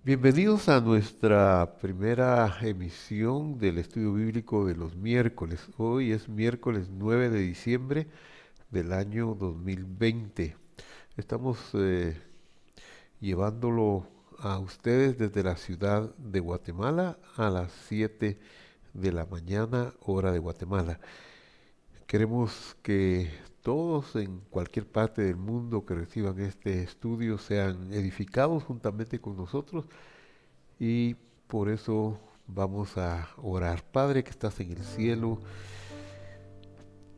Bienvenidos a nuestra primera emisión del estudio bíblico de los miércoles. Hoy es miércoles 9 de diciembre del año 2020. Estamos llevándolo a ustedes desde la ciudad de Guatemala a las 7 de la mañana, hora de Guatemala. Queremos que todos en cualquier parte del mundo que reciban este estudio sean edificados juntamente con nosotros y por eso vamos a orar. Padre que estás en el cielo,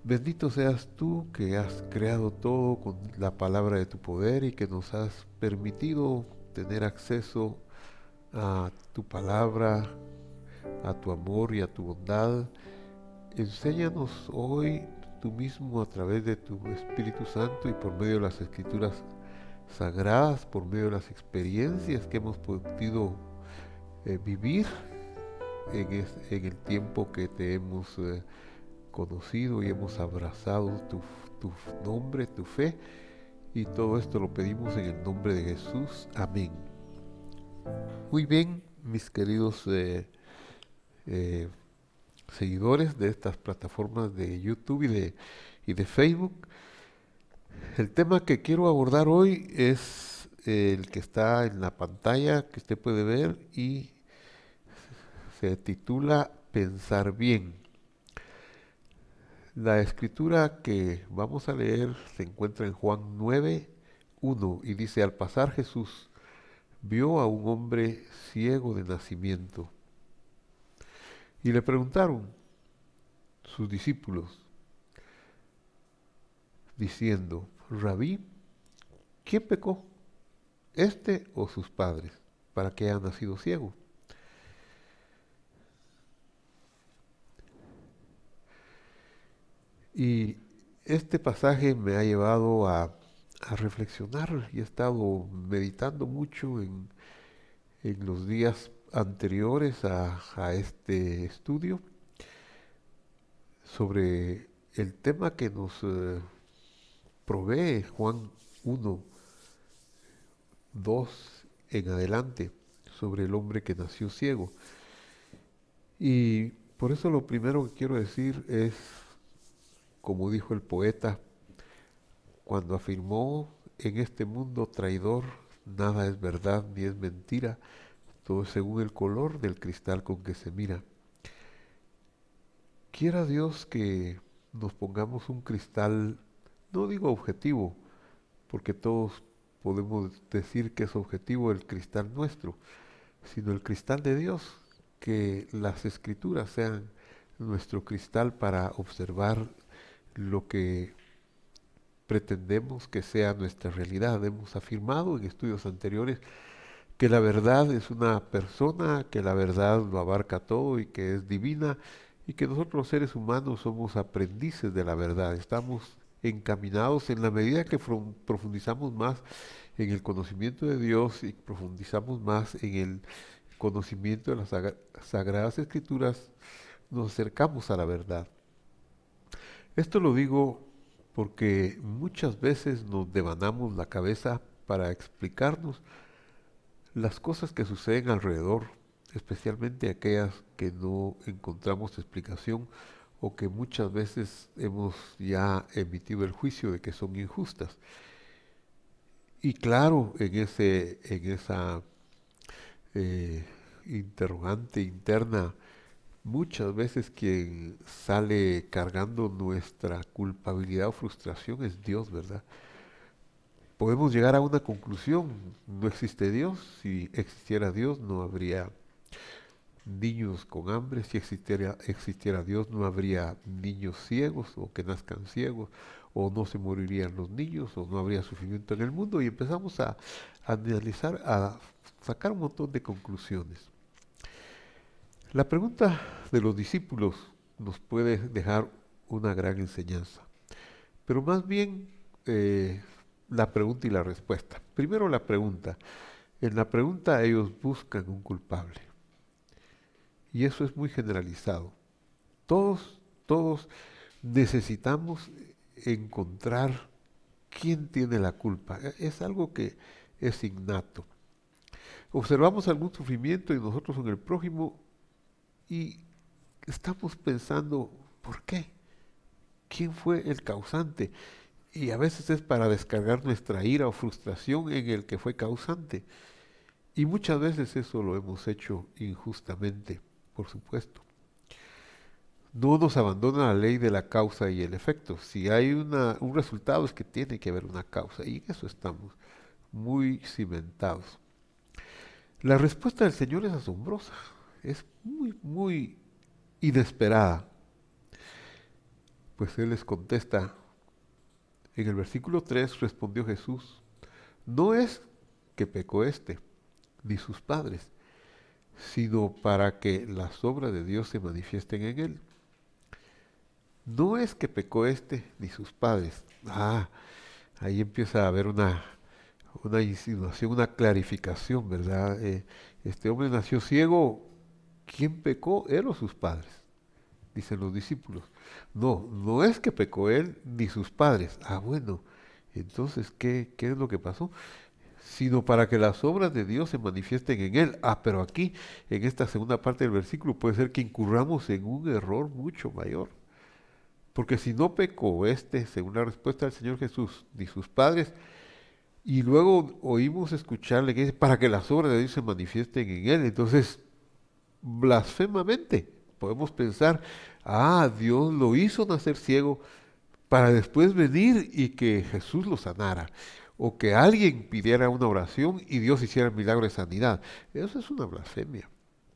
bendito seas tú que has creado todo con la palabra de tu poder y que nos has permitido tener acceso a tu palabra, a tu amor y a tu bondad. Enséñanos hoy tú mismo a través de tu Espíritu Santo y por medio de las escrituras sagradas, por medio de las experiencias que hemos podido vivir en el tiempo que te hemos conocido y hemos abrazado tu nombre, tu fe, y todo esto lo pedimos en el nombre de Jesús. Amén. Muy bien, mis queridos eh, seguidores de estas plataformas de YouTube y de Facebook. El tema que quiero abordar hoy es el que está en la pantalla, que usted puede ver, y se titula Pensar bien. La escritura que vamos a leer se encuentra en Juan 9:1 y dice: Al pasar Jesús vio a un hombre ciego de nacimiento y le preguntaron sus discípulos diciendo: Rabí, ¿quién pecó, este o sus padres, para que haya nacido ciego? Y este pasaje me ha llevado a reflexionar y he estado meditando mucho en los días anteriores a este estudio sobre el tema que nos provee Juan 1, 2 en adelante, sobre el hombre que nació ciego. Y por eso lo primero que quiero decir es, como dijo el poeta, cuando afirmó: en este mundo traidor nada es verdad ni es mentira, todo es según el color del cristal con que se mira. Quiera Dios que nos pongamos un cristal, no digo objetivo, porque todos podemos decir que es objetivo el cristal nuestro, sino el cristal de Dios, que las escrituras sean nuestro cristal para observar lo que pretendemos que sea nuestra realidad. Hemos afirmado en estudios anteriores que la verdad es una persona, que la verdad lo abarca todo y que es divina, y que nosotros los seres humanos somos aprendices de la verdad. Estamos encaminados en la medida que profundizamos más en el conocimiento de Dios y profundizamos más en el conocimiento de las sagradas escrituras, nos acercamos a la verdad. Esto lo digo porque muchas veces nos devanamos la cabeza para explicarnos las cosas que suceden alrededor, especialmente aquellas que no encontramos explicación o que muchas veces hemos ya emitido el juicio de que son injustas. Y claro, en esa interrogante interna, muchas veces quien sale cargando nuestra culpabilidad o frustración es Dios, ¿verdad? Podemos llegar a una conclusión: no existe Dios. Si existiera Dios no habría niños con hambre. Si existiera Dios no habría niños ciegos o que nazcan ciegos, o no se morirían los niños, o no habría sufrimiento en el mundo. Y empezamos a analizar, a sacar un montón de conclusiones. La pregunta de los discípulos nos puede dejar una gran enseñanza, pero más bien la pregunta y la respuesta. Primero la pregunta. En la pregunta ellos buscan un culpable, y eso es muy generalizado. Todos necesitamos encontrar quién tiene la culpa. Es algo que es innato. Observamos algún sufrimiento en nosotros o en el prójimo y estamos pensando, ¿por qué? ¿Quién fue el causante? Y a veces es para descargar nuestra ira o frustración en el que fue causante. Y muchas veces eso lo hemos hecho injustamente, por supuesto. No nos abandona la ley de la causa y el efecto. Si hay un resultado es que tiene que haber una causa. Y en eso estamos muy cimentados. La respuesta del Señor es asombrosa. Es muy, muy inesperada. Pues Él les contesta, en el versículo 3 respondió Jesús, no es que pecó éste, ni sus padres, sino para que las obras de Dios se manifiesten en él. No es que pecó éste, ni sus padres. Ahí empieza a haber una insinuación, una clarificación, ¿verdad? Este hombre nació ciego. ¿Quién pecó? Él o sus padres, dicen los discípulos. No, no es que pecó él ni sus padres. Bueno, entonces, ¿qué es lo que pasó? Sino para que las obras de Dios se manifiesten en él. Pero aquí, en esta segunda parte del versículo, puede ser que incurramos en un error mucho mayor. Porque si no pecó este, según la respuesta del Señor Jesús, ni sus padres, y luego oímos escucharle que dice, para que las obras de Dios se manifiesten en él, entonces, blasfemamente, podemos pensar, Dios lo hizo nacer ciego para después venir y que Jesús lo sanara, o que alguien pidiera una oración y Dios hiciera el milagro de sanidad. Eso es una blasfemia,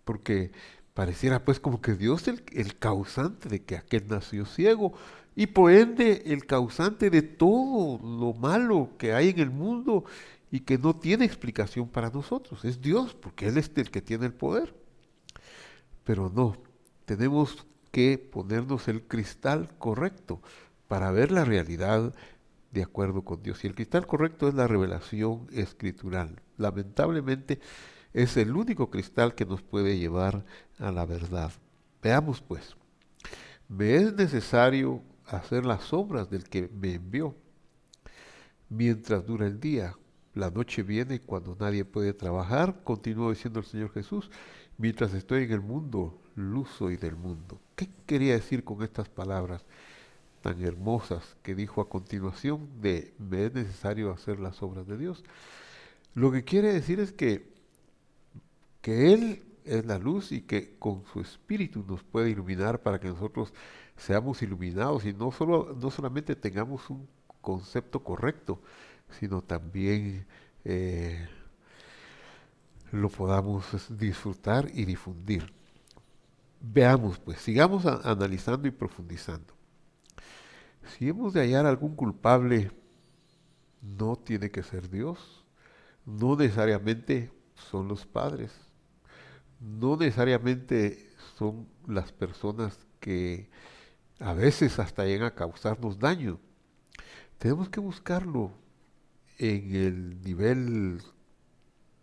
porque pareciera pues como que Dios es el causante de que aquel nació ciego y por ende el causante de todo lo malo que hay en el mundo y que no tiene explicación para nosotros. Es Dios, porque Él es el que tiene el poder. Pero no, tenemos que ponernos el cristal correcto para ver la realidad de acuerdo con Dios. Y el cristal correcto es la revelación escritural. Lamentablemente es el único cristal que nos puede llevar a la verdad. Veamos pues, me es necesario hacer las obras del que me envió mientras dura el día. La noche viene cuando nadie puede trabajar, continuó diciendo el Señor Jesús, mientras estoy en el mundo, luz soy del mundo. ¿Qué quería decir con estas palabras tan hermosas que dijo a continuación de me es necesario hacer las obras de Dios? Lo que quiere decir es que Él es la luz y que con su espíritu nos puede iluminar para que nosotros seamos iluminados y no solamente tengamos un concepto correcto, sino también lo podamos disfrutar y difundir. Veamos pues, sigamos analizando y profundizando. Si hemos de hallar algún culpable, no tiene que ser Dios, no necesariamente son los padres, no necesariamente son las personas que a veces hasta llegan a causarnos daño. Tenemos que buscarlo en el nivel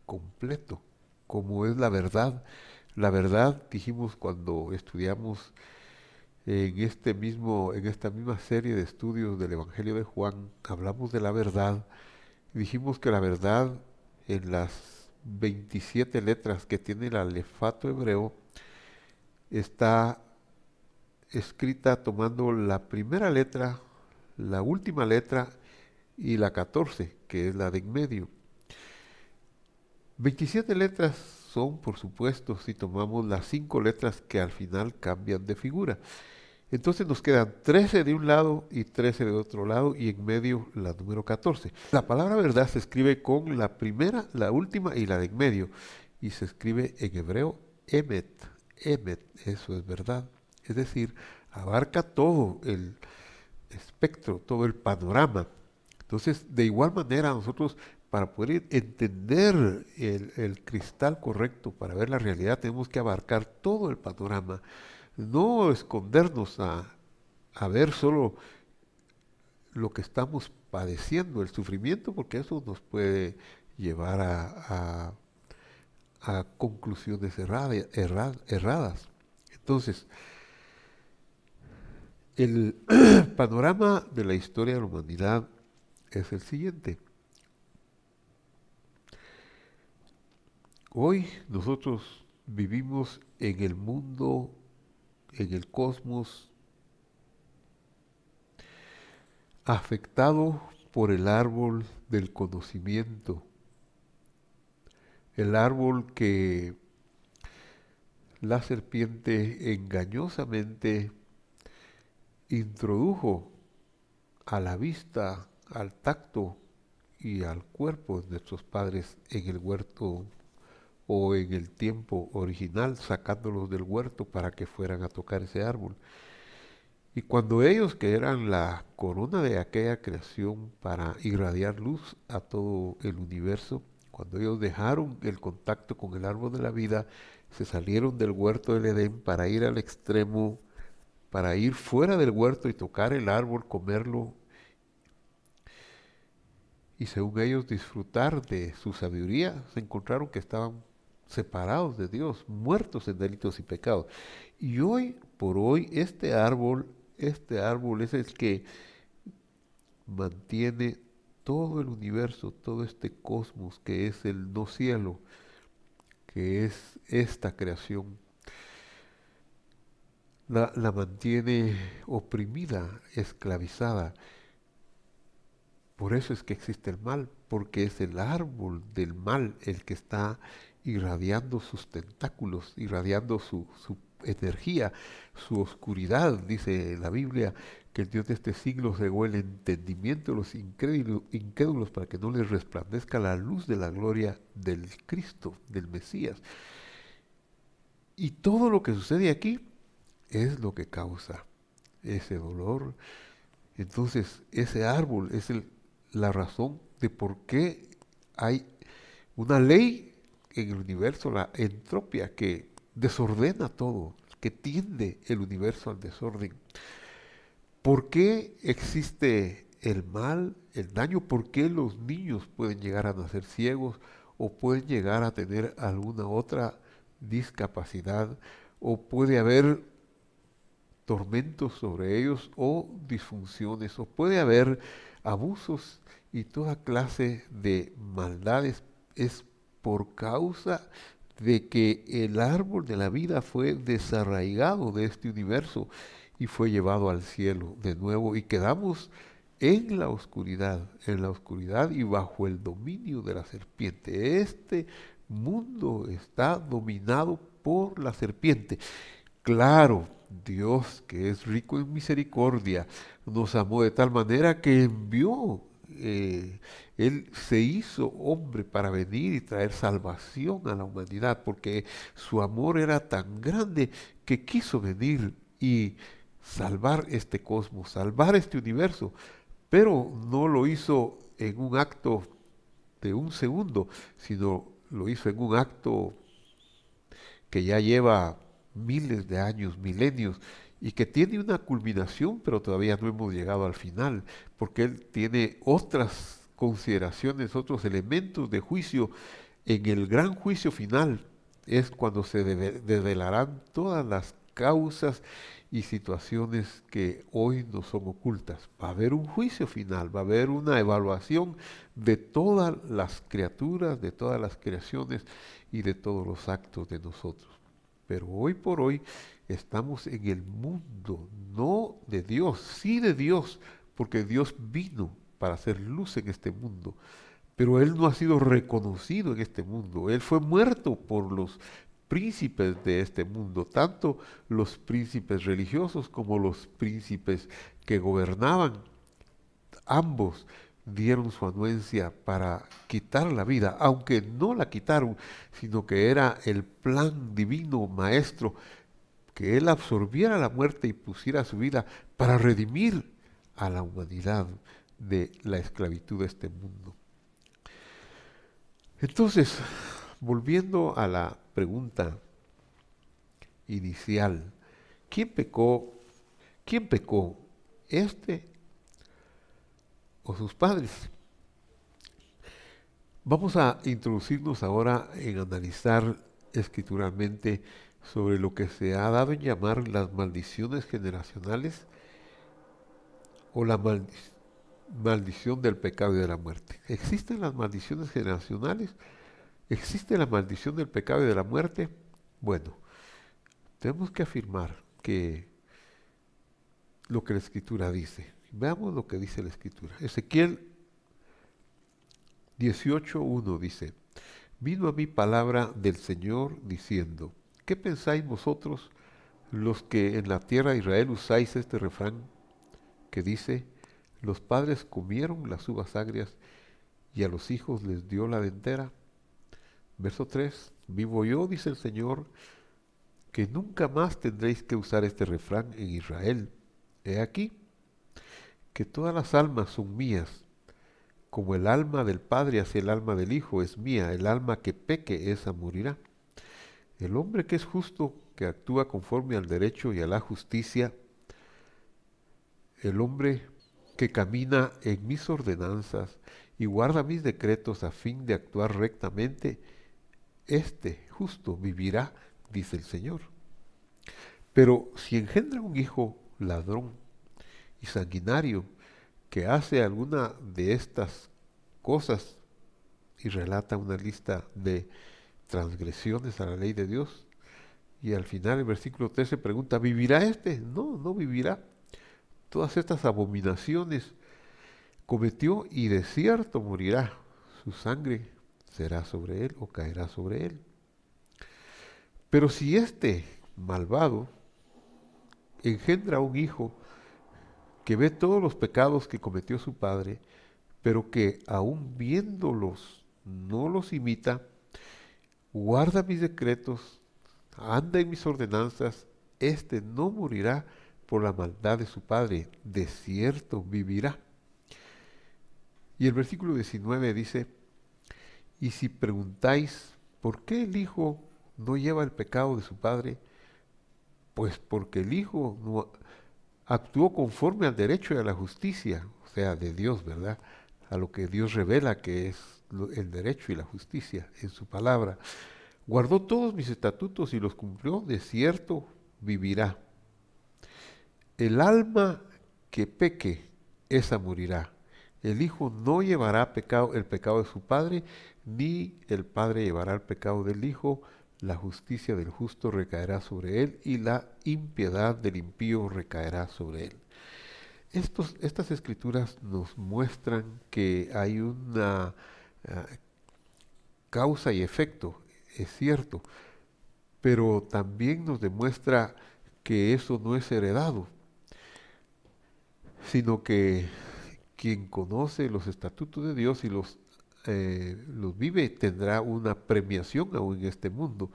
completo, como es la verdad. La verdad, dijimos cuando estudiamos en esta misma serie de estudios del Evangelio de Juan, hablamos de la verdad. Dijimos que la verdad en las 27 letras que tiene el alefato hebreo está escrita tomando la primera letra, la última letra y la 14, que es la de en medio. 27 letras son, por supuesto, si tomamos las 5 letras que al final cambian de figura. Entonces nos quedan 13 de un lado y 13 de otro lado y en medio la número 14. La palabra verdad se escribe con la primera, la última y la de en medio. Y se escribe en hebreo emet. Emet, eso es verdad. Es decir, abarca todo el espectro, todo el panorama. Entonces, de igual manera, nosotros para poder entender el cristal correcto, para ver la realidad, tenemos que abarcar todo el panorama. No escondernos a ver solo lo que estamos padeciendo, el sufrimiento, porque eso nos puede llevar a conclusiones erradas. Entonces, el panorama de la historia de la humanidad es el siguiente. Hoy nosotros vivimos en el mundo, en el cosmos, afectado por el árbol del conocimiento, el árbol que la serpiente engañosamente introdujo a la vista, al tacto y al cuerpo de nuestros padres en el huerto o en el tiempo original, sacándolos del huerto para que fueran a tocar ese árbol. Y cuando ellos, que eran la corona de aquella creación para irradiar luz a todo el universo, cuando ellos dejaron el contacto con el árbol de la vida, se salieron del huerto del Edén para ir al extremo, para ir fuera del huerto y tocar el árbol, comerlo y según ellos disfrutar de su sabiduría, se encontraron que estaban separados de Dios, muertos en delitos y pecados. Y hoy por hoy este árbol es el que mantiene todo el universo, todo este cosmos que es el no cielo, que es esta creación. La mantiene oprimida, esclavizada. Por eso es que existe el mal, porque es el árbol del mal el que está irradiando sus tentáculos, irradiando su energía, su oscuridad. Dice la Biblia que el Dios de este siglo cegó el entendimiento de los incrédulos para que no les resplandezca la luz de la gloria del Cristo, del Mesías. Y todo lo que sucede aquí es lo que causa ese dolor. Entonces, ese árbol es la razón de por qué hay una ley en el universo, la entropía, que desordena todo, que tiende el universo al desorden. ¿Por qué existe el mal, el daño? ¿Por qué los niños pueden llegar a nacer ciegos o pueden llegar a tener alguna otra discapacidad o puede haber tormentos sobre ellos o disfunciones o puede haber abusos y toda clase de maldades? Es por causa de que el árbol de la vida fue desarraigado de este universo y fue llevado al cielo de nuevo y quedamos en la oscuridad y bajo el dominio de la serpiente. Este mundo está dominado por la serpiente. Claro, Dios, que es rico en misericordia, nos amó de tal manera que envió, Él se hizo hombre para venir y traer salvación a la humanidad, porque su amor era tan grande que quiso venir y salvar este cosmos, salvar este universo, pero no lo hizo en un acto de un segundo, sino lo hizo en un acto que ya lleva miles de años, milenios, y que tiene una culminación, pero todavía no hemos llegado al final, porque Él tiene otras consideraciones, otros elementos de juicio. En el gran juicio final es cuando se develarán todas las causas y situaciones que hoy no son ocultas. Va a haber un juicio final, va a haber una evaluación de todas las criaturas, de todas las creaciones y de todos los actos de nosotros. Pero hoy por hoy estamos en el mundo, no de Dios, sí de Dios, porque Dios vino para hacer luz en este mundo. Pero Él no ha sido reconocido en este mundo. Él fue muerto por los príncipes de este mundo, tanto los príncipes religiosos como los príncipes que gobernaban. Ambos dieron su anuencia para quitar la vida, aunque no la quitaron, sino que era el plan divino maestro, que Él absorbiera la muerte y pusiera su vida para redimir a la humanidad de la esclavitud de este mundo. Entonces, volviendo a la pregunta inicial, ¿quién pecó? ¿Quién pecó? ¿Este o sus padres? Vamos a introducirnos ahora en analizar escrituralmente sobre lo que se ha dado en llamar las maldiciones generacionales o la maldición del pecado y de la muerte. ¿Existen las maldiciones generacionales? ¿Existe la maldición del pecado y de la muerte? Bueno, tenemos que afirmar que lo que la Escritura dice. Veamos lo que dice la Escritura. Ezequiel 18:1 dice, vino a mí palabra del Señor diciendo, ¿qué pensáis vosotros los que en la tierra de Israel usáis este refrán que dice, los padres comieron las uvas agrias y a los hijos les dio la dentera? Verso 3, vivo yo, dice el Señor, que nunca más tendréis que usar este refrán en Israel. He aquí que todas las almas son mías, como el alma del Padre hacia el alma del Hijo es mía, el alma que peque esa morirá. El hombre que es justo, que actúa conforme al derecho y a la justicia, el hombre que camina en mis ordenanzas y guarda mis decretos a fin de actuar rectamente, este justo vivirá, dice el Señor. Pero si engendra un hijo ladrón y sanguinario que hace alguna de estas cosas y relata una lista de transgresiones a la ley de Dios, y al final el versículo 13 pregunta, ¿vivirá este? No, no vivirá. Todas estas abominaciones cometió y de cierto morirá. Su sangre será sobre él o caerá sobre él. Pero si este malvado engendra un hijo que ve todos los pecados que cometió su padre, pero que aún viéndolos no los imita, guarda mis decretos, anda en mis ordenanzas, éste no morirá por la maldad de su padre, de cierto vivirá. Y el versículo 19 dice, y si preguntáis, ¿por qué el hijo no lleva el pecado de su padre? Pues porque el hijo no actuó conforme al derecho y a la justicia, o sea, de Dios, ¿verdad? A lo que Dios revela que es el derecho y la justicia en su palabra. Guardó todos mis estatutos y los cumplió, de cierto vivirá. El alma que peque, esa morirá. El hijo no llevará el pecado de su padre, ni el padre llevará el pecado del hijo. La justicia del justo recaerá sobre él y la impiedad del impío recaerá sobre él. Estas escrituras nos muestran que hay una causa y efecto, es cierto, pero también nos demuestra que eso no es heredado, sino que quien conoce los estatutos de Dios y los vive tendrá una premiación aún en este mundo,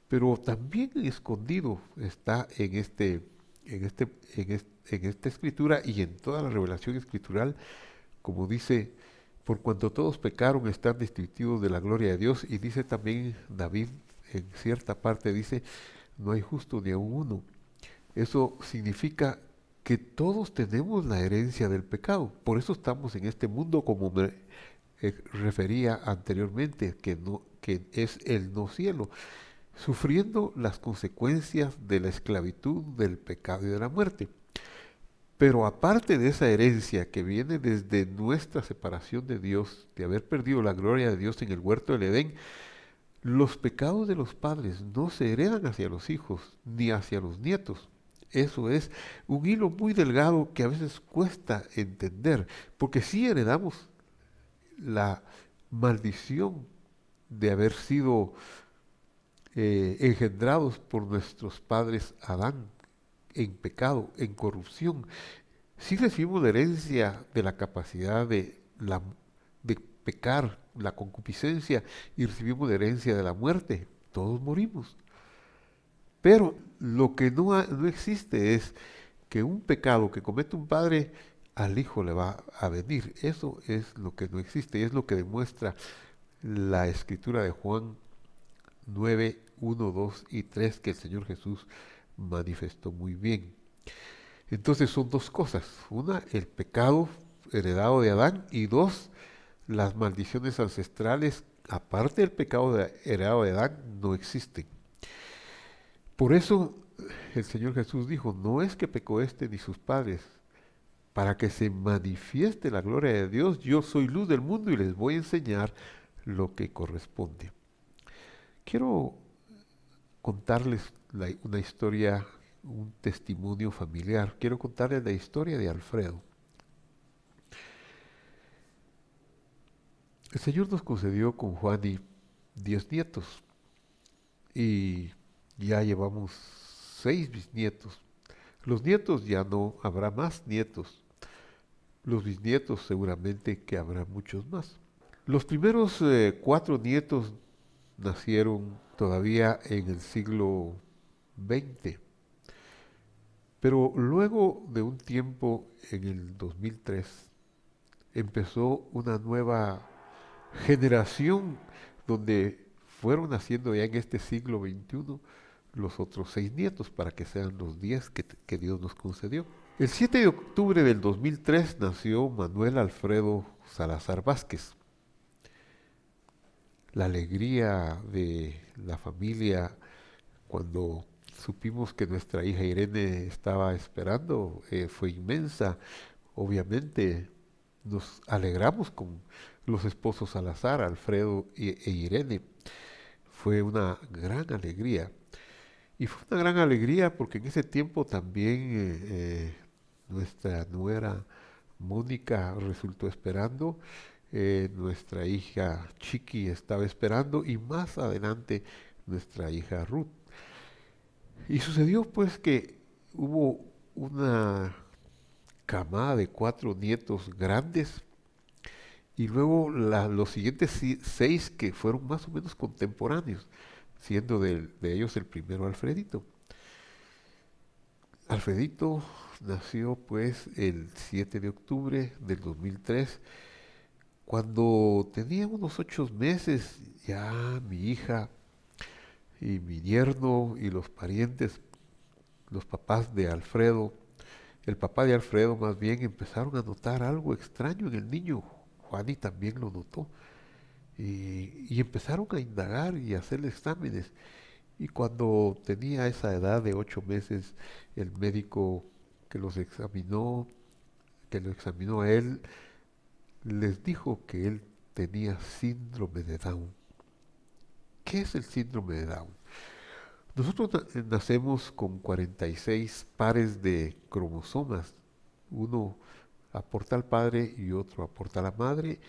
pero también escondido está en esta escritura y en toda la revelación escritural, como dice, por cuanto todos pecaron están destituidos de la gloria de Dios, y dice también David en cierta parte, dice, no hay justo ni aun uno. Eso significa que todos tenemos la herencia del pecado, por eso estamos en este mundo, como me refería anteriormente, que es el no cielo, sufriendo las consecuencias de la esclavitud, del pecado y de la muerte. Pero aparte de esa herencia que viene desde nuestra separación de Dios, de haber perdido la gloria de Dios en el huerto del Edén, los pecados de los padres no se heredan hacia los hijos ni hacia los nietos. Eso es un hilo muy delgado que a veces cuesta entender, porque sí heredamos la maldición de haber sido engendrados por nuestros padres Adán en pecado, en corrupción. Sí recibimos la herencia de la capacidad de pecar, la concupiscencia, y recibimos la herencia de la muerte. Todos morimos. Pero lo que no existe es que un pecado que comete un padre al hijo le va a venir. Eso es lo que no existe y es lo que demuestra la escritura de Juan 9, 1, 2 y 3 que el Señor Jesús manifestó muy bien. Entonces son dos cosas. Una, el pecado heredado de Adán, y dos, las maldiciones ancestrales, aparte del pecado heredado de Adán, no existen. Por eso el Señor Jesús dijo, no es que pecó este ni sus padres, para que se manifieste la gloria de Dios, yo soy luz del mundo y les voy a enseñar lo que corresponde. Quiero contarles una historia, un testimonio familiar. Quiero contarles la historia de Alfredo. El Señor nos concedió con Juani 10 nietos y ya llevamos 6 bisnietos. Los nietos ya no habrá más nietos. Los bisnietos seguramente que habrá muchos más. Los primeros 4 nietos nacieron todavía en el siglo XX, pero luego de un tiempo, en el 2003, empezó una nueva generación donde fueron naciendo ya en este siglo XXI los otros 6 nietos para que sean los 10 que Dios nos concedió. El 7 de octubre del 2003 nació Manuel Alfredo Salazar Vázquez. La alegría de la familia cuando supimos que nuestra hija Irene estaba esperando fue inmensa. Obviamente nos alegramos con los esposos Salazar, Alfredo e Irene. Fue una gran alegría. Y fue una gran alegría porque en ese tiempo también nuestra nuera Mónica resultó esperando, nuestra hija Chiqui estaba esperando y más adelante nuestra hija Ruth. Y sucedió pues que hubo una camada de 4 nietos grandes y luego los siguientes 6 que fueron más o menos contemporáneos, siendo de ellos el primero Alfredito. Alfredito nació pues el 7 de octubre del 2003. Cuando tenía unos 8 meses, ya mi hija y mi yerno y los parientes, los papás de Alfredo, el papá de Alfredo más bien, empezaron a notar algo extraño en el niño. Juani también lo notó. Y empezaron a indagar y a hacerle exámenes. Y cuando tenía esa edad de 8 meses, el médico que los examinó, que lo examinó a él, les dijo que él tenía síndrome de Down. ¿Qué es el síndrome de Down? Nosotros nacemos con 46 pares de cromosomas. Uno aporta al padre y otro aporta a la madre,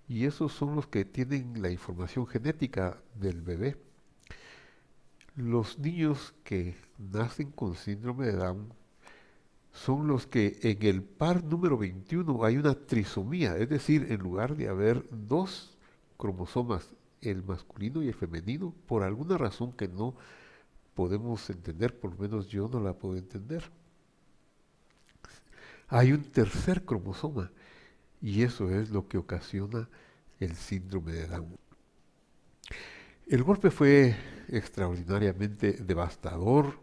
y esos son los que tienen la información genética del bebé. Los niños que nacen con síndrome de Down son los que en el par número 21 hay una trisomía, es decir, en lugar de haber 2 cromosomas, el masculino y el femenino, por alguna razón que no podemos entender, por lo menos yo no la puedo entender, hay un tercer cromosoma y eso es lo que ocasiona el síndrome de Down. El golpe fue extraordinariamente devastador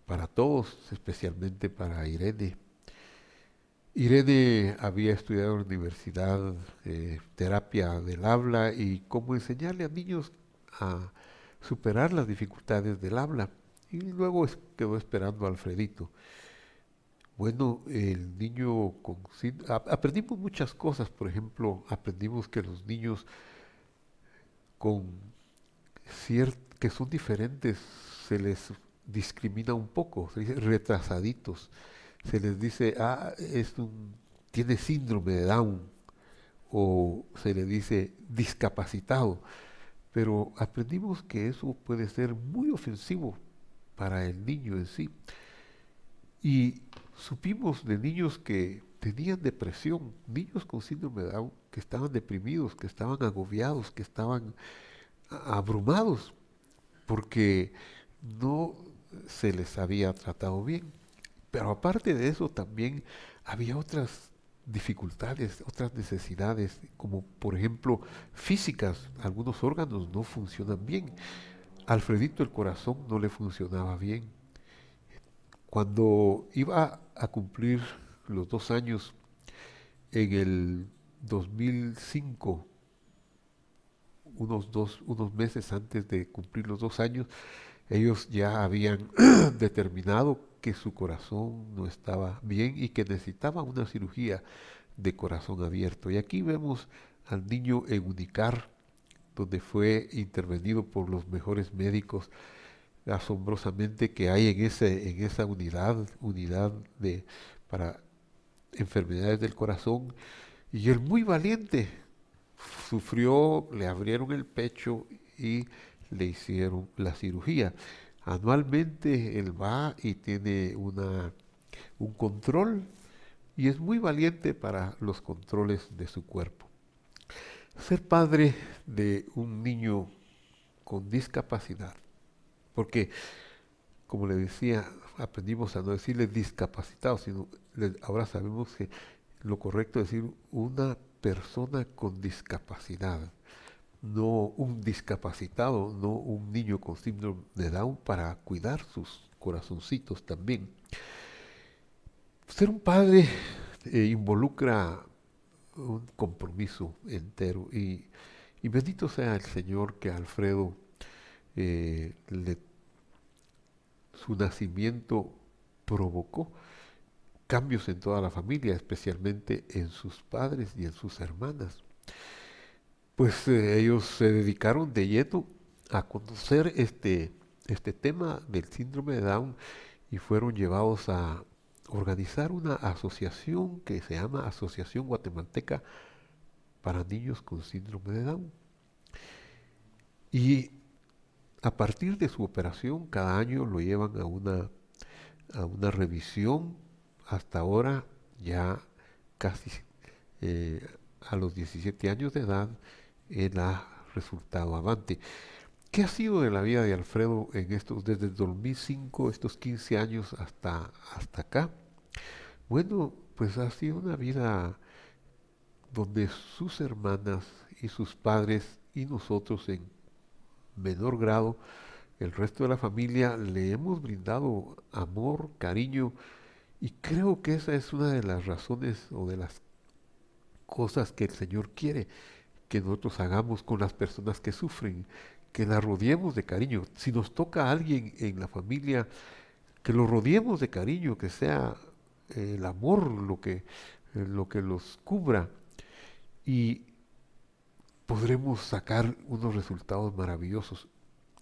para todos, especialmente para Irene. Irene había estudiado en la universidad terapia del habla y cómo enseñarle a niños a superar las dificultades del habla. Y luego quedó esperando a Alfredito. Bueno, el niño aprendimos muchas cosas. Por ejemplo, aprendimos que los niños con que son diferentes se les discrimina un poco, se dice retrasaditos. Se les dice, tiene síndrome de Down, o se le dice discapacitado. Pero aprendimos que eso puede ser muy ofensivo para el niño en sí. Y supimos de niños que tenían depresión, niños con síndrome de Down, que estaban deprimidos, que estaban agobiados, que estaban abrumados, porque no se les había tratado bien. Pero aparte de eso también había otras dificultades, otras necesidades, como por ejemplo físicas. Algunos órganos no funcionan bien. Alfredito el corazón no le funcionaba bien. Cuando iba a cumplir los 2 años, en el 2005, unos meses antes de cumplir los 2 años, ellos ya habían determinado que su corazón no estaba bien y que necesitaba una cirugía de corazón abierto. Y aquí vemos al niño eunicar donde fue intervenido por los mejores médicos, asombrosamente, que hay en esa unidad para enfermedades del corazón. Y él, muy valiente, sufrió, le abrieron el pecho y le hicieron la cirugía. Anualmente él va y tiene un control, y es muy valiente para los controles de su cuerpo. Ser padre de un niño con discapacidad, porque, como le decía, aprendimos a no decirle discapacitado, sino ahora sabemos que lo correcto es decir una persona con discapacidad, no un discapacitado, no un niño con síndrome de Down, para cuidar sus corazoncitos también. Ser un padre involucra un compromiso entero, y bendito sea el Señor que a Alfredo, eh, le- su nacimiento provocó cambios en toda la familia, especialmente en sus padres y en sus hermanas. Pues ellos se dedicaron de lleno a conocer este tema del síndrome de Down, y fueron llevados a organizar una asociación que se llama Asociación Guatemalteca para Niños con Síndrome de Down. Y a partir de su operación, cada año lo llevan a una revisión. Hasta ahora, ya casi eh, a los 17 años de edad, él ha resultado avante. ¿Qué ha sido de la vida de Alfredo desde el 2005, estos 15 años hasta acá? Bueno, pues ha sido una vida donde sus hermanas y sus padres y nosotros en menor grado, el resto de la familia, le hemos brindado amor, cariño, y creo que esa es una de las razones o de las cosas que el Señor quiere que nosotros hagamos con las personas que sufren, que las rodeemos de cariño. Si nos toca a alguien en la familia, que lo rodeemos de cariño, que sea el amor lo que los cubra, y podremos sacar unos resultados maravillosos.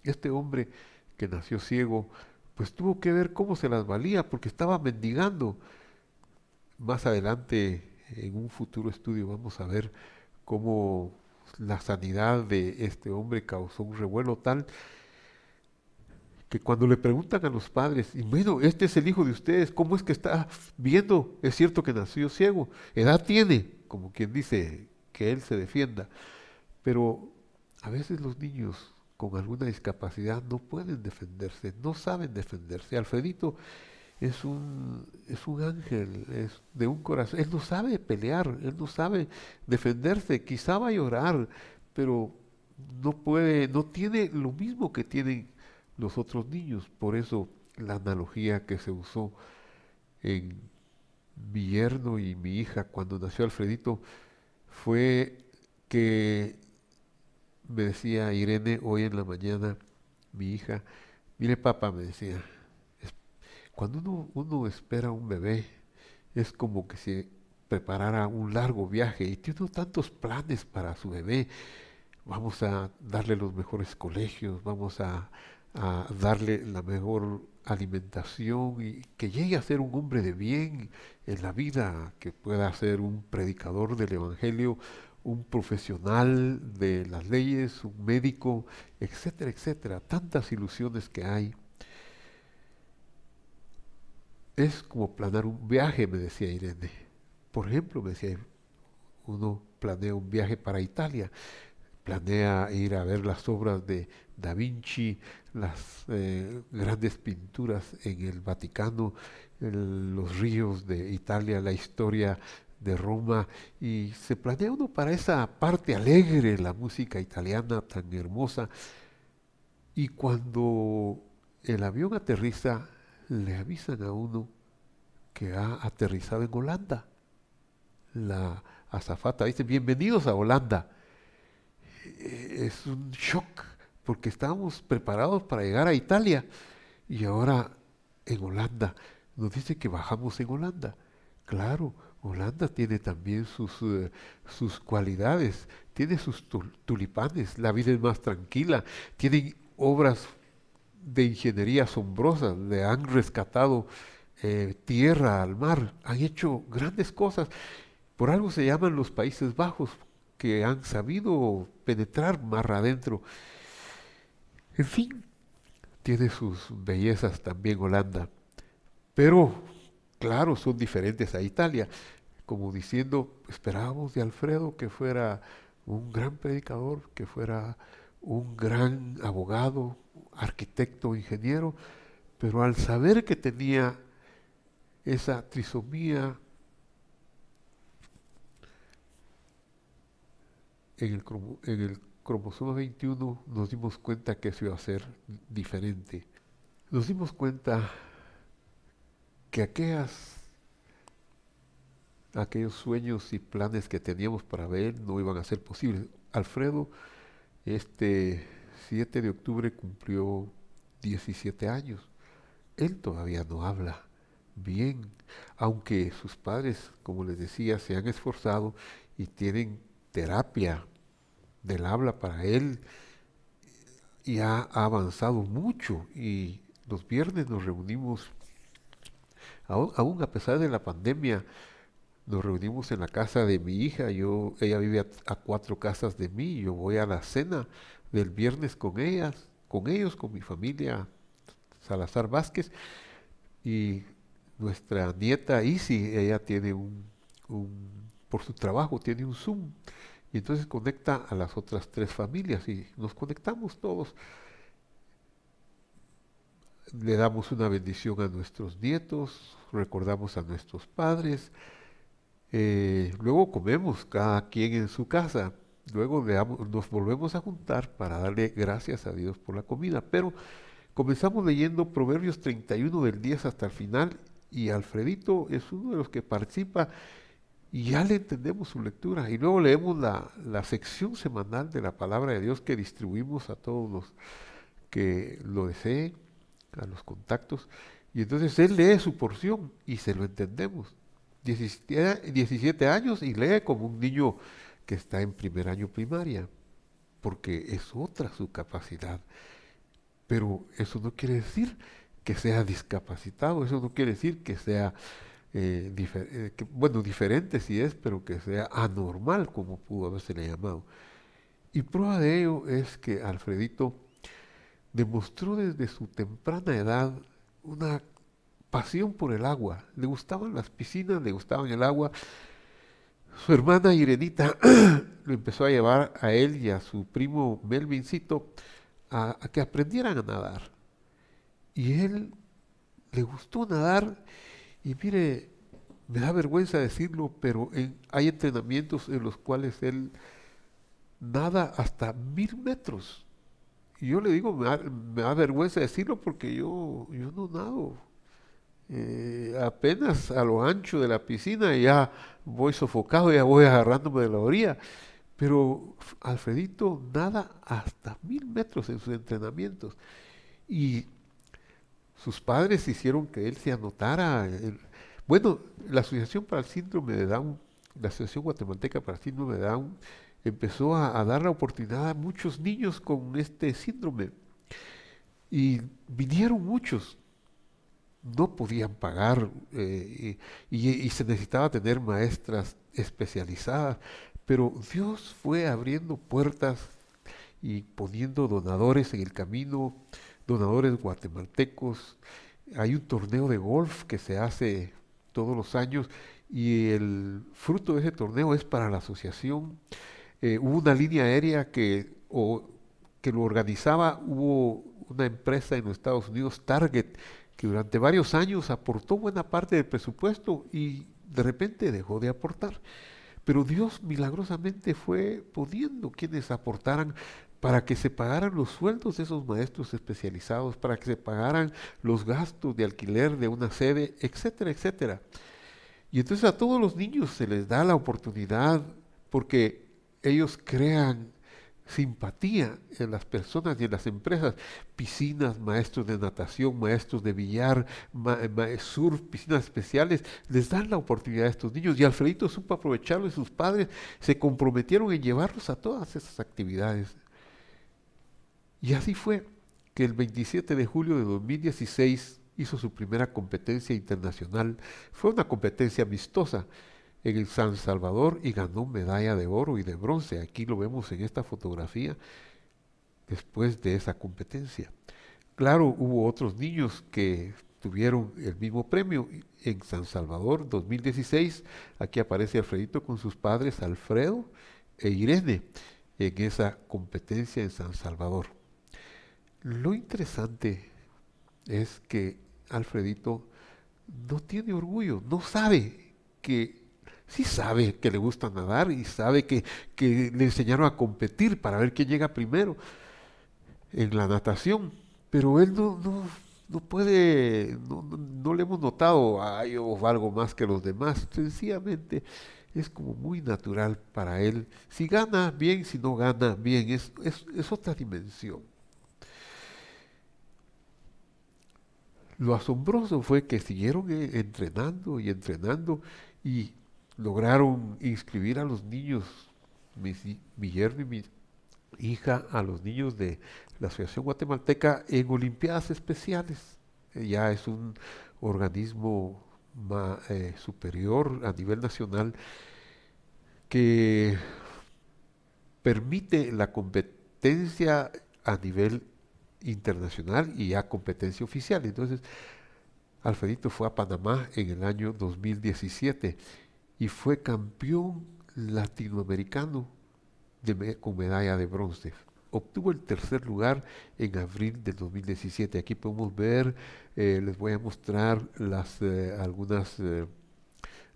Este hombre que nació ciego, pues tuvo que ver cómo se las valía, porque estaba mendigando. Más adelante, en un futuro estudio, vamos a ver cómo la sanidad de este hombre causó un revuelo tal que cuando le preguntan a los padres, y bueno, este es el hijo de ustedes, ¿cómo es que está viendo? Es cierto que nació ciego, edad tiene, como quien dice, que él se defienda. Pero a veces los niños con alguna discapacidad no pueden defenderse, no saben defenderse. Alfredito es un ángel, es de un corazón. Él no sabe pelear, él no sabe defenderse. Quizá va a llorar, pero no puede, no tiene lo mismo que tienen los otros niños. Por eso la analogía que se usó en mi yerno y mi hija cuando nació Alfredito fue que me decía Irene hoy en la mañana, mi hija, mire papá, me decía, "es- cuando uno espera un bebé, es como que se preparara un largo viaje y tiene tantos planes para su bebé. Vamos a darle los mejores colegios, vamos a darle la mejor alimentación, y que llegue a ser un hombre de bien en la vida, que pueda ser un predicador del Evangelio, un profesional de las leyes, un médico, etcétera, etcétera. Tantas ilusiones que hay. Es como planear un viaje, me decía Irene. Por ejemplo, me decía, uno planea un viaje para Italia, planea ir a ver las obras de Da Vinci, las grandes pinturas en el Vaticano, los ríos de Italia, la historia de Roma, y se planea uno para esa parte alegre, la música italiana tan hermosa, y cuando el avión aterriza, le avisan a uno que ha aterrizado en Holanda. La azafata dice, bienvenidos a Holanda. Es un shock, porque estábamos preparados para llegar a Italia, y ahora en Holanda nos dice que bajamos en Holanda. Claro, Holanda tiene también sus cualidades, tiene sus tulipanes, la vida es más tranquila, tienen obras de ingeniería asombrosas, le han rescatado tierra al mar, han hecho grandes cosas. Por algo se llaman los Países Bajos, que han sabido penetrar mar adentro. En fin, tiene sus bellezas también Holanda, pero claro, son diferentes a Italia. Como diciendo, esperábamos de Alfredo que fuera un gran predicador, que fuera un gran abogado, arquitecto, ingeniero, pero al saber que tenía esa trisomía en el cromosoma 21, nos dimos cuenta que eso iba a ser diferente. Nos dimos cuenta que aquellos sueños y planes que teníamos para ver no iban a ser posibles. Alfredo, este 7 de octubre cumplió 17 años. Él todavía no habla bien, aunque sus padres, como les decía, se han esforzado y tienen terapia del habla para él y ha avanzado mucho. Y los viernes nos reunimos, aún a pesar de la pandemia, nos reunimos en la casa de mi hija. Ella vive a 4 casas de mí. Yo voy a la cena del viernes con ellos, con mi familia Salazar Vázquez. Y nuestra nieta Isi, ella tiene por su trabajo, tiene un Zoom. Y entonces conecta a las otras 3 familias y nos conectamos todos. Le damos una bendición a nuestros nietos, recordamos a nuestros padres. Luego comemos cada quien en su casa. Luego nos volvemos a juntar para darle gracias a Dios por la comida. Pero comenzamos leyendo Proverbios 31 del 10 hasta el final y Alfredito es uno de los que participa y ya le entendemos su lectura. Y luego leemos la sección semanal de la palabra de Dios que distribuimos a todos los que lo deseen, a los contactos. Y entonces él lee su porción y se lo entendemos. 17 años y lee como un niño que está en primer año primaria, porque es otra su capacidad. Pero eso no quiere decir que sea discapacitado, eso no quiere decir que sea, bueno, diferente sí es, pero que sea anormal, como pudo habérsele llamado. Y prueba de ello es que Alfredito demostró desde su temprana edad una pasión por el agua. Le gustaban las piscinas, le gustaban el agua. Su hermana Irenita lo empezó a llevar a él y a su primo Melvincito a que aprendieran a nadar. Y él le gustó nadar y mire, me da vergüenza decirlo, pero hay entrenamientos en los cuales él nada hasta 1000 metros. Y yo le digo, me da vergüenza decirlo porque yo no nado. Apenas a lo ancho de la piscina ya voy sofocado, ya voy agarrándome de la orilla. Pero Alfredito nada hasta 1000 metros en sus entrenamientos. Y sus padres hicieron que él se anotara. Bueno, la Asociación para el Síndrome de Down, la Asociación Guatemalteca para el Síndrome de Down, empezó a dar la oportunidad a muchos niños con este síndrome. Y vinieron muchos. No podían pagar y se necesitaba tener maestras especializadas, pero Dios fue abriendo puertas y poniendo donadores en el camino, donadores guatemaltecos. Hay un torneo de golf que se hace todos los años y el fruto de ese torneo es para la asociación. Hubo una línea aérea que lo organizaba, hubo una empresa en los Estados Unidos, Target, que durante varios años aportó buena parte del presupuesto y de repente dejó de aportar. Pero Dios milagrosamente fue poniendo quienes aportaran para que se pagaran los sueldos de esos maestros especializados, para que se pagaran los gastos de alquiler de una sede, etcétera, etcétera. Y entonces a todos los niños se les da la oportunidad porque ellos crean, simpatía en las personas y en las empresas. Piscinas, maestros de natación, maestros de billar, surf, piscinas especiales, les dan la oportunidad a estos niños. Y Alfredito supo aprovecharlo y sus padres se comprometieron en llevarlos a todas esas actividades. Y así fue que el 27 de julio de 2016 hizo su primera competencia internacional. Fue una competencia amistosa en el San Salvador y ganó medalla de oro y de bronce. Aquí lo vemos en esta fotografía después de esa competencia. Claro, hubo otros niños que tuvieron el mismo premio en San Salvador 2016. Aquí aparece Alfredito con sus padres Alfredo e Irene en esa competencia en San Salvador. Lo interesante es que Alfredito no tiene orgullo, no sabe que, sí sabe que le gusta nadar y sabe que le enseñaron a competir para ver quién llega primero en la natación, pero él no puede, no le hemos notado, yo valgo más que los demás, sencillamente es como muy natural para él. Si gana, bien; si no gana, bien, es otra dimensión. Lo asombroso fue que siguieron entrenando y entrenando y lograron inscribir a los niños, mi yerno y mi hija, a los niños de la Asociación Guatemalteca en Olimpiadas Especiales. Ya es un organismo superior a nivel nacional que permite la competencia a nivel internacional y a competencia oficial. Entonces, Alfredito fue a Panamá en el año 2017 y fue campeón latinoamericano con medalla de bronce. Obtuvo el tercer lugar en abril del 2017. Aquí podemos ver, les voy a mostrar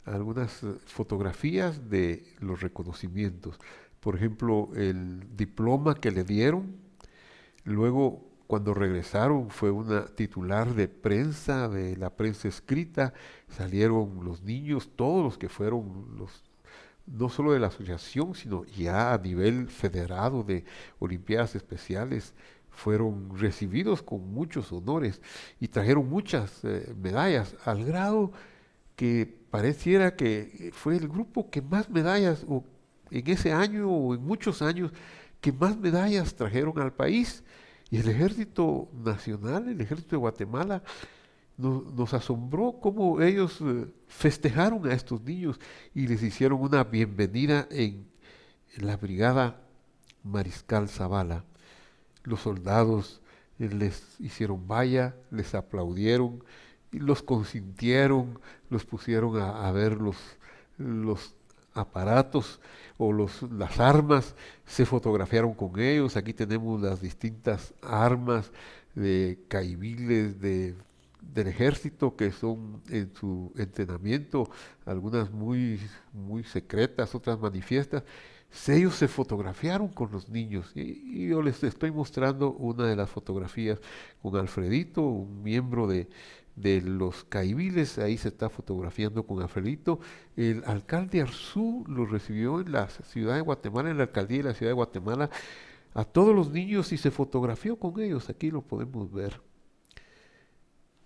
algunas fotografías de los reconocimientos. Por ejemplo, el diploma que le dieron. Luego, cuando regresaron, fue una titular de prensa, de la prensa escrita. Salieron los niños, todos los que fueron no solo de la asociación, sino ya a nivel federado de Olimpiadas Especiales, fueron recibidos con muchos honores y trajeron muchas medallas, al grado que pareciera que fue el grupo que más medallas, o en ese año o en muchos años, que más medallas trajeron al país. Y el Ejército Nacional, el Ejército de Guatemala, nos asombró cómo ellos festejaron a estos niños y les hicieron una bienvenida en la Brigada Mariscal Zavala. Los soldados les hicieron valla, les aplaudieron, y los consintieron, los pusieron a ver los aparatos o las armas, se fotografiaron con ellos. Aquí tenemos las distintas armas de caibiles del ejército, que son en su entrenamiento, algunas muy secretas, otras manifiestas. Ellos se fotografiaron con los niños y yo les estoy mostrando una de las fotografías con Alfredito, un miembro de los caibiles. Ahí se está fotografiando con Alfredito. El alcalde Arzú lo recibió en la ciudad de Guatemala, en la alcaldía de la ciudad de Guatemala, a todos los niños, y se fotografió con ellos. Aquí lo podemos ver.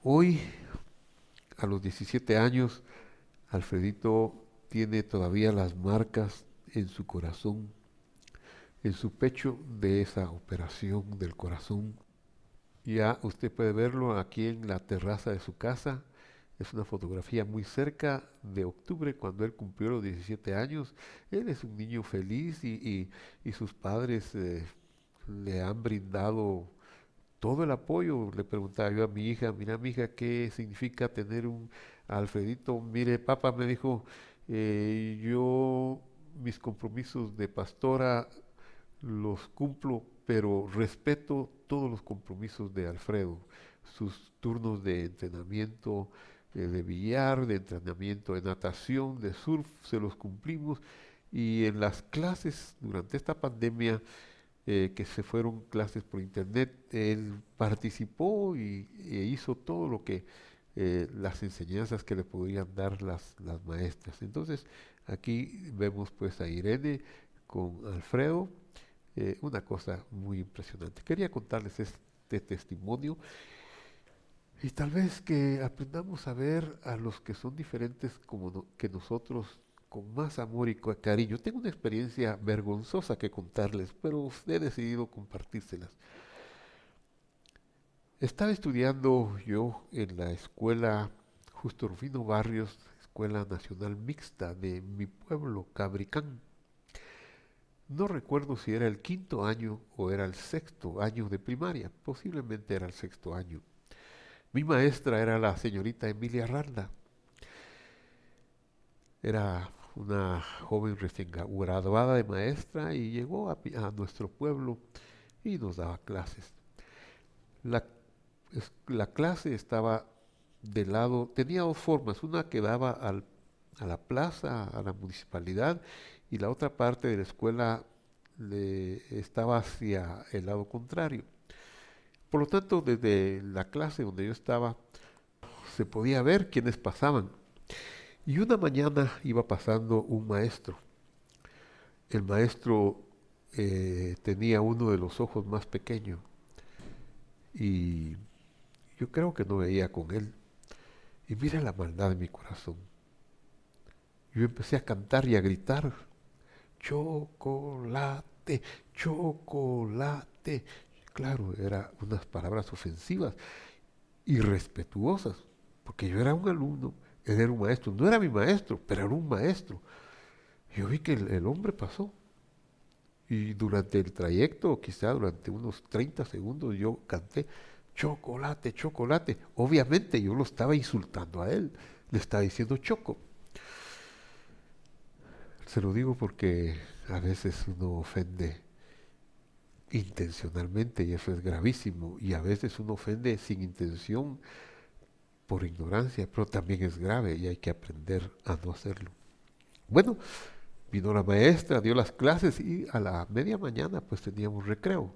Hoy, a los 17 años, Alfredito tiene todavía las marcas en su corazón, en su pecho, de esa operación del corazón. Ya usted puede verlo aquí en la terraza de su casa. Es una fotografía muy cerca de octubre, cuando él cumplió los 17 años. Él es un niño feliz y sus padres le han brindado todo el apoyo. Le preguntaba yo a mi hija: mira, mi hija, ¿qué significa tener un Alfredito? Mire, papá, me dijo, yo mis compromisos de pastora los cumplo, pero respeto todos los compromisos de Alfredo, sus turnos de entrenamiento de billar, de entrenamiento de natación, de surf, se los cumplimos. Y en las clases durante esta pandemia, que se fueron clases por internet, él participó e hizo todo lo que las enseñanzas que le podían dar las maestras. Entonces aquí vemos pues a Irene con Alfredo Una cosa muy impresionante. Quería contarles este testimonio y tal vez que aprendamos a ver a los que son diferentes como que nosotros con más amor y cariño. Tengo una experiencia vergonzosa que contarles, pero he decidido compartírselas. Estaba estudiando yo en la escuela Justo Rufino Barrios, Escuela Nacional Mixta de mi pueblo, Cabricán. No recuerdo si era el quinto año o era el sexto año de primaria, posiblemente era el sexto año. Mi maestra era la señorita Emilia Randa. Era una joven recién graduada de maestra y llegó a nuestro pueblo y nos daba clases. La, la clase estaba del lado, tenía dos formas, una que daba a la plaza, a la municipalidad, y la otra parte de la escuela estaba hacia el lado contrario. Por lo tanto, desde la clase donde yo estaba, se podía ver quiénes pasaban. Y una mañana iba pasando un maestro. El maestro tenía uno de los ojos más pequeños y yo creo que no veía con él. Y mira la maldad de mi corazón. Yo empecé a cantar y a gritar, chocolate, chocolate. Claro, eran unas palabras ofensivas, irrespetuosas, porque yo era un alumno, él era un maestro. No era mi maestro, pero era un maestro. Yo vi que el hombre pasó. Y durante el trayecto, quizá durante unos 30 segundos, yo canté, chocolate, chocolate. Obviamente yo lo estaba insultando a él, le estaba diciendo choco. Se lo digo porque a veces uno ofende intencionalmente y eso es gravísimo. Y a veces uno ofende sin intención por ignorancia, pero también es grave y hay que aprender a no hacerlo. Bueno, vino la maestra, dio las clases y a la media mañana pues teníamos recreo.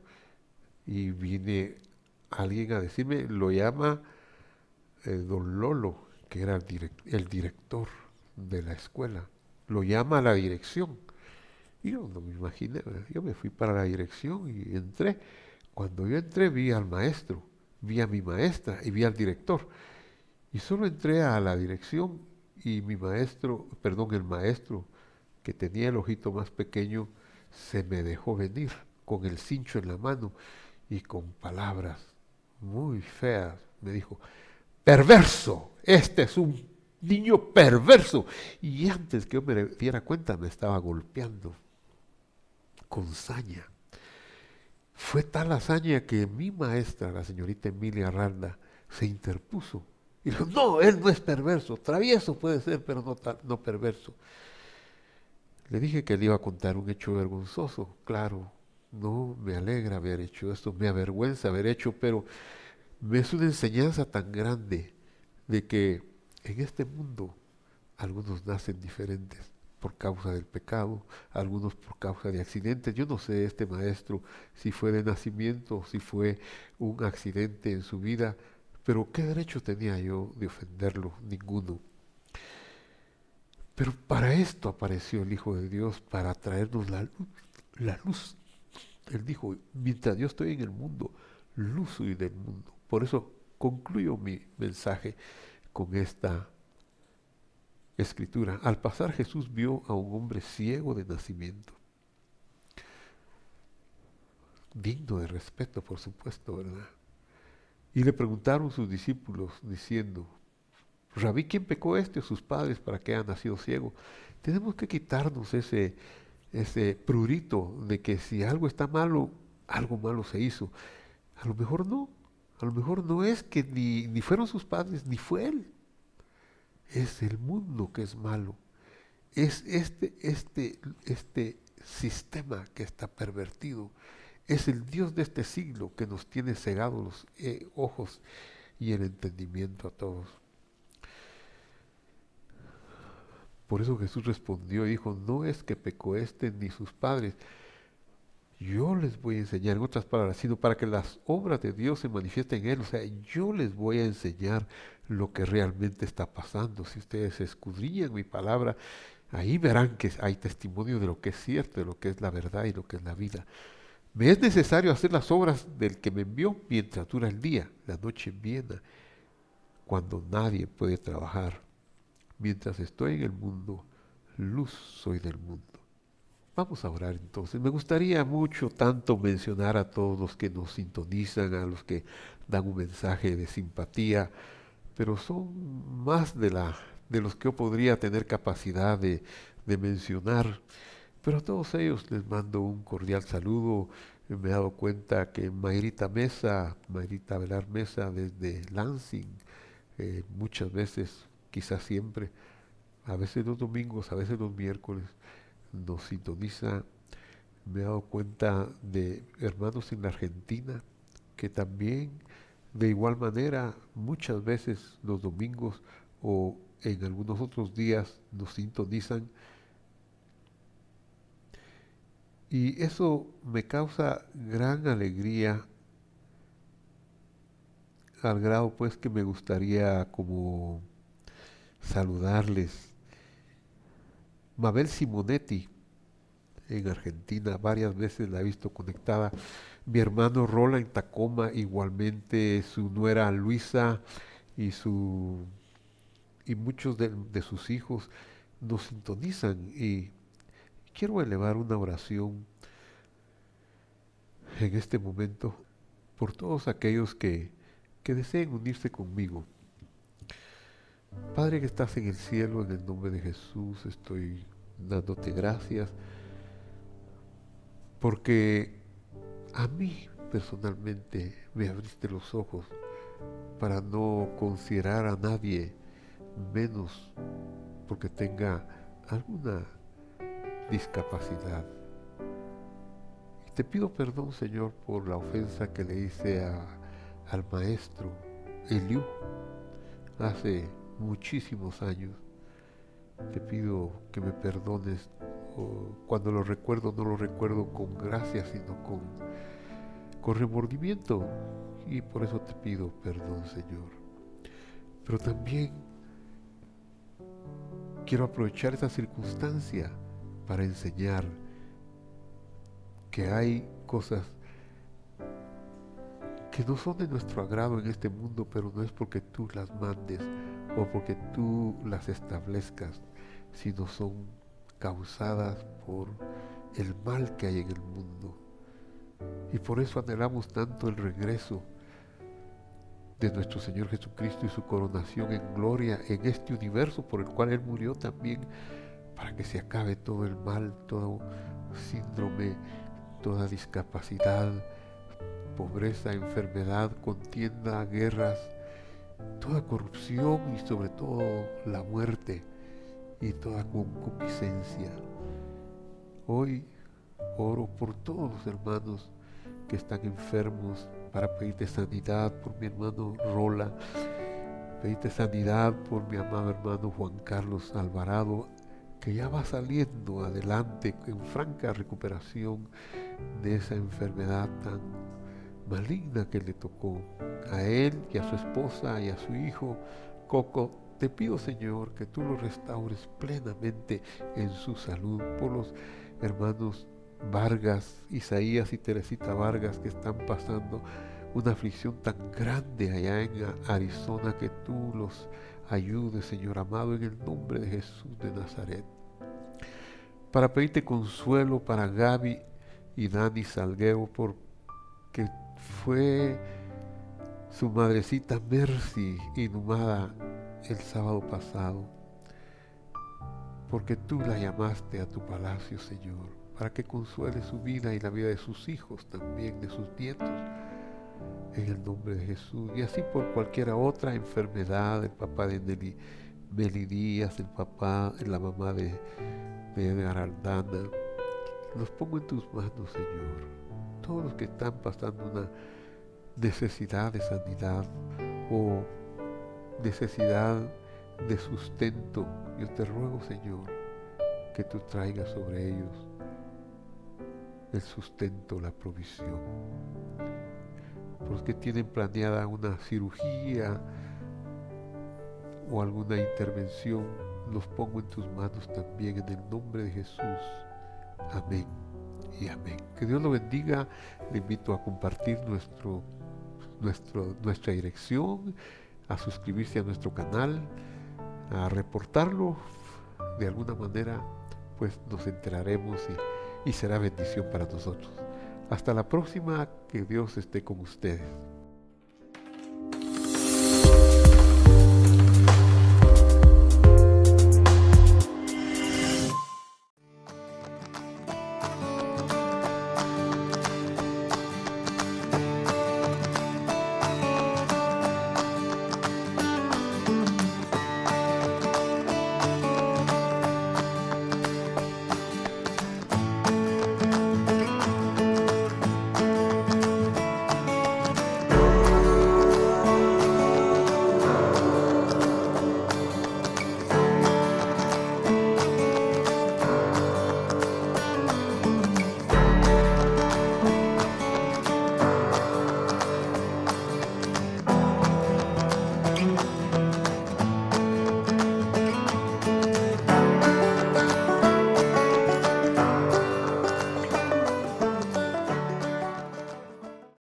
Y viene alguien a decirme, lo llama don Lolo, que era el director de la escuela. Lo llama a la dirección. Y yo no me imaginé, ¿verdad? Yo me fui para la dirección y entré. Cuando yo entré vi al maestro, vi a mi maestra y vi al director. Y solo entré a la dirección y mi maestro, perdón, el maestro que tenía el ojito más pequeño, se me dejó venir con el cincho en la mano y con palabras muy feas me dijo, perverso, este es un niño perverso. Y antes que yo me diera cuenta me estaba golpeando con saña. Fue tal hazaña que mi maestra, la señorita Emilia Randa, se interpuso. Y dijo, no, él no es perverso, travieso puede ser, pero no perverso. Le dije que le iba a contar un hecho vergonzoso. Claro, no me alegra haber hecho esto, me avergüenza haber hecho, pero me es una enseñanza tan grande de que en este mundo algunos nacen diferentes por causa del pecado, algunos por causa de accidentes. Yo no sé este maestro si fue de nacimiento o si fue un accidente en su vida, pero ¿qué derecho tenía yo de ofenderlo? Ninguno. Pero para esto apareció el Hijo de Dios, para traernos la luz. La luz. Él dijo, mientras yo estoy en el mundo, luz soy del mundo. Por eso concluyo mi mensaje con esta escritura. Al pasar Jesús vio a un hombre ciego de nacimiento. Digno de respeto, por supuesto, ¿verdad? Y le preguntaron sus discípulos diciendo, Rabí, ¿quién pecó este o sus padres para que haya nacido ciego? Tenemos que quitarnos ese prurito de que si algo está malo, algo malo se hizo. A lo mejor no. A lo mejor no es que ni fueron sus padres, ni fue él. Es el mundo que es malo. Es este sistema que está pervertido. Es el Dios de este siglo que nos tiene cegados los ojos y el entendimiento a todos. Por eso Jesús respondió y dijo, no es que pecó este ni sus padres. Yo les voy a enseñar, en otras palabras, sino para que las obras de Dios se manifiesten en él. O sea, yo les voy a enseñar lo que realmente está pasando. Si ustedes escudriñan mi palabra, ahí verán que hay testimonio de lo que es cierto, de lo que es la verdad y lo que es la vida. Me es necesario hacer las obras del que me envió mientras dura el día. La noche viene cuando nadie puede trabajar. Mientras estoy en el mundo, luz soy del mundo. Vamos a orar entonces. Me gustaría mucho tanto mencionar a todos los que nos sintonizan, a los que dan un mensaje de simpatía, pero son más de los que yo podría tener capacidad de mencionar. Pero a todos ellos les mando un cordial saludo. Me he dado cuenta que Mayrita Velar Mesa desde Lansing, muchas veces, quizás siempre, a veces los domingos, a veces los miércoles, nos sintoniza. Me he dado cuenta de hermanos en la Argentina que también de igual manera muchas veces los domingos o en algunos otros días nos sintonizan, y eso me causa gran alegría al grado pues que me gustaría como saludarles. Mabel Simonetti en Argentina, varias veces la he visto conectada. Mi hermano Rola en Tacoma, igualmente su nuera Luisa y su y muchos de sus hijos nos sintonizan, y quiero elevar una oración en este momento por todos aquellos que deseen unirse conmigo. Padre que estás en el cielo, en el nombre de Jesús estoy dándote gracias porque a mí personalmente me abriste los ojos para no considerar a nadie menos porque tenga alguna discapacidad. Y te pido perdón, Señor, por la ofensa que le hice al maestro Eliú hace muchísimos años. Te pido que me perdones. Cuando lo recuerdo, no lo recuerdo con gracia, sino con remordimiento. Y por eso te pido perdón, Señor. Pero también quiero aprovechar esta circunstancia para enseñar que hay cosas que no son de nuestro agrado en este mundo, pero no es porque tú las mandes o porque tú las establezcas, sino son causadas por el mal que hay en el mundo. Y por eso anhelamos tanto el regreso de nuestro Señor Jesucristo y su coronación en gloria en este universo por el cual Él murió también, para que se acabe todo el mal, todo síndrome, toda discapacidad, pobreza, enfermedad, contienda, guerras, toda corrupción y sobre todo la muerte y toda concupiscencia. Hoy oro por todos los hermanos que están enfermos para pedirte sanidad por mi hermano Rola, pedirte sanidad por mi amado hermano Juan Carlos Alvarado, que ya va saliendo adelante en franca recuperación de esa enfermedad tan maligna que le tocó a él y a su esposa y a su hijo Coco. Te pido, Señor, que tú lo restaures plenamente en su salud. Por los hermanos Vargas, Isaías y Teresita Vargas, que están pasando una aflicción tan grande allá en Arizona, que tú los ayudes, Señor amado, en el nombre de Jesús de Nazaret. Para pedirte consuelo para Gaby y Dani Salguero, porque fue su madrecita Mercy inhumada el sábado pasado, porque tú la llamaste a tu palacio, Señor, para que consuele su vida y la vida de sus hijos, también de sus nietos, en el nombre de Jesús. Y así por cualquier otra enfermedad, el papá de Meli Díaz, la mamá de Edgar Aldana, los pongo en tus manos, Señor. Todos los que están pasando una necesidad de sanidad o necesidad de sustento, yo te ruego, Señor, que tú traigas sobre ellos el sustento, la provisión. Por los que tienen planeada una cirugía o alguna intervención, los pongo en tus manos también en el nombre de Jesús. Amén y amén. Que Dios lo bendiga. Le invito a compartir nuestra dirección, a suscribirse a nuestro canal, a reportarlo. De alguna manera, pues nos enteraremos y será bendición para nosotros. Hasta la próxima, que Dios esté con ustedes.